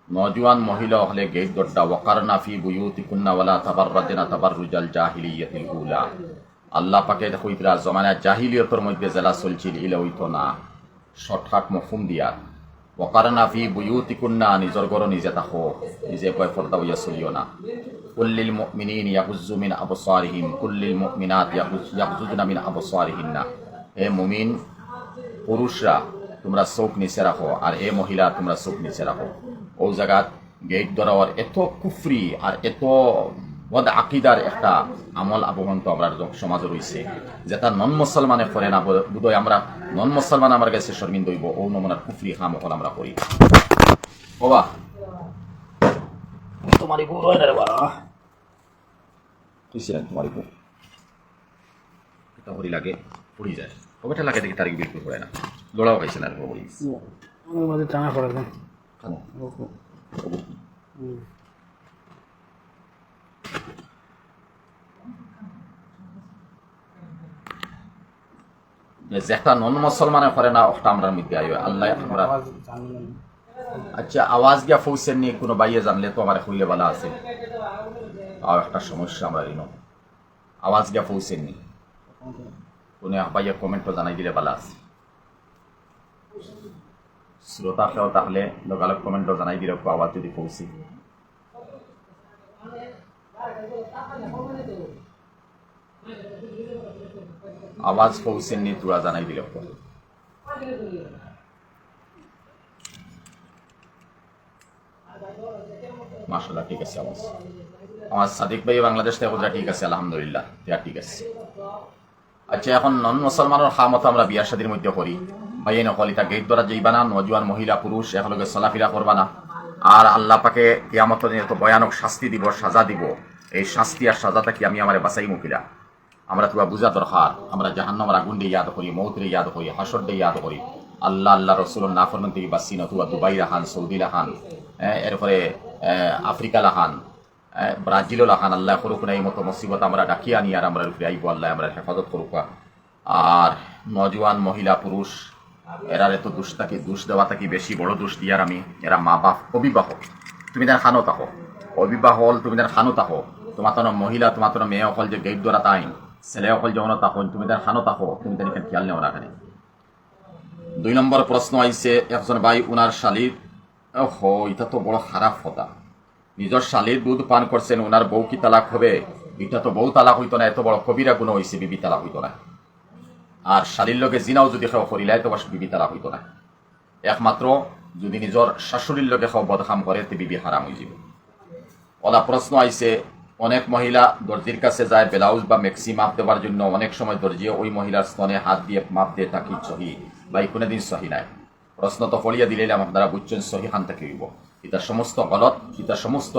নজওয়ান মহিলা হলে গেট দরজা ওয়াকারনা ফি বুয়ুতিকুন্না ওয়ালা তাবাররাজনা তাবাররুজাল জাহিলিয়াতিল উলা। আল্লাহ পাকে কইতরা জমানা জাহিলিয়তের মধ্যে জেলা চলছিল ইলা হইতো না, শর্টকাট মফহুম দিয়া ওয়াকারনা ফি বুয়ুতিকুন্না নিজর ঘর নিজে থাকো, নিজে কয় পর্দা হইয়া চলিও না। কুল্লিল মুমিনিন ইয়াগুজ্জু মিন আবসারিহিম কুল্লিল মুমিনাত ইয়াগুজ্জুনা মিন আবসারিহিন্না। হে মুমিন পুরুষরা তোমরা চোখ নিচে রাখো, আর হে মহিলা তোমরা চোখ নিচে রাখো। ও জায়গাত গেট ধরাওয়ার এত কুফরি আর এত বদ আকিদার একটা আমল আবহন তো আমরা সমাজে রয়েছে, যেটা নন মুসলমানে করে না। বোধহয় আমরা নন মুসলমান আমার কাছে শর্মিন্দ হইব ও নমুনার কুফরি হাম হল আমরা করি। বাবা তোমারই বউ রয় না রে বাবা, তুই ছিলেন তোমারই বউ এটা হরি লাগে পড়ি যায়, ওটা লাগে দেখি তারিখ বিলকুল পড়ে না, লোড়াও খাইছে না বলি আমার মাঝে টানা পড়ে না কেন যেটা নন মুসলমানে করে না ওটা আমরা মধ্যে আইবে আল্লাহ আমরা। আচ্ছা আওয়াজ গিয়া ফৌসেন নিয়ে কোনো বাইয়ে জানলে তো আমার হইলে বলা আছে, আর একটা সমস্যা আমরা ঋণ আওয়াজ গিয়া ফৌসেন নি কোনো বাইয়া কমেন্টও জানাই দিলে বলা আছে। শ্রোতা কেউ তাহলে লগালগ কমেন্টও জানাই দিলে আওয়াজ যদি পৌঁছি। আওয়াজ পৌঁছেননি তোরা জানাই দিল। মাশাআল্লাহ ঠিক আছে আওয়াজ। আমার সাদিক ভাই বাংলাদেশ থেকে ওরা ঠিক আছে আলহামদুলিল্লাহ ঠিক আছে। আচ্ছা এখন নন মুসলমানের খামত আমরা বিয়ার শাদীর মধ্যে করি ভাই নকল এটা গেট দ্বারা যাইবা না, নজওয়ান মহিলা পুরুষ একলগে চলাফেরা করবা না। আর আল্লাহ পাকে কিয়ামত দিনে তো ভয়ানক শাস্তি দিব, সাজা দিব। এই শাস্তি আর সাজাটা কি আমি আমার বাসাই মুখিলা আমরা তোরা বুঝা দরকার। আমরা জাহান্নামের আগুন দিয়ে ইয়াদ করি, মৌতের ইয়াদ করি, হাসর দিয়ে ইয়াদ করি। আল্লাহ আল্লাহ রসুল নাফরমান থেকে বাসি নতুবা দুবাই রাহান, সৌদি রাহান, এরপরে আফ্রিকা লাহান, ব্রাজিলও লাহান। আল্লাহ করুক না এই মতো মুসিবত আমরা ডাকিয়ে আনি আর আমরা রূপে আইব। আল্লাহ আমরা হেফাজত করুক। আর নজওয়ান মহিলা পুরুষ এরার এত দোষ থাকি, দোষ দেওয়া থাকি বেশি বড় দোষ দিয়ার আমি। এরা মা বাপ অবিবাহ, তুমি তার খানো থাকো অবিবাহ হল, তুমি তার খানো থাকো। তোমার তো মহিলা তোমার তো মেয়ে অকল যে গেট দ্বারা তাই ছেলে অকল যখন তখন তুমি তার খানো থাকো, তুমি তার এখানে খেয়াল নেও না। এখানে 2 নম্বর প্রশ্ন আইছে একজন ভাই উনার শালির এটা তো বড় খারাপ কথা। নিজের শালির দুধ পান করছেন, উনার বউ কি তালাক হবে? এটা তো বউ তালাক হইতো না, এত বড় কবিরা গুণ হয়েছে, বিবি তালাক হইতো না। আর শালির লোকে জিনাও যদি খাও করিলাই তো বিবি তালাক হইতো না। একমাত্র যদি নিজের শাশুড়ির লোকে খাও বদখাম করে তে বিবি হারাম হয়ে যাবে। ওলা প্রশ্ন আইছে অনেক মহিলা দর্জির কাছে যায় ব্লাউজ বা মেক্সি মাপ দেওয়ার জন্য। অনেক সময় দর্জি ওই মহিলার স্তনে হাত দিয়ে মাপ দিয়ে থাকি সহি বা কোনোদিন সহি নাই। প্রশ্ন তো ফলিয়া দিলাম, আপনারা বুঝছেন সহি খান থেকে হইব। এটা সমস্ত গলত, এটা সমস্ত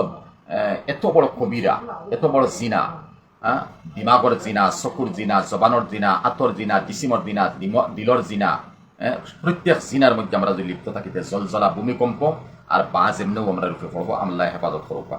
এত বড় কবিরা, এত বড় জিনা, দিমাগর জিনা, চকুর জিনা, জবানোর জিনা, আতর জিনা, জিসিমর জিনা, দিলর জিনা। প্রত্যেক জিনার মধ্যে আমরা যদি লিপ্ত থাকিতে জলজলা ভূমিকম্প আর বাজ এমনিও আমরা রূপে পড়বো। আল্লাহ হেফাজত করবো।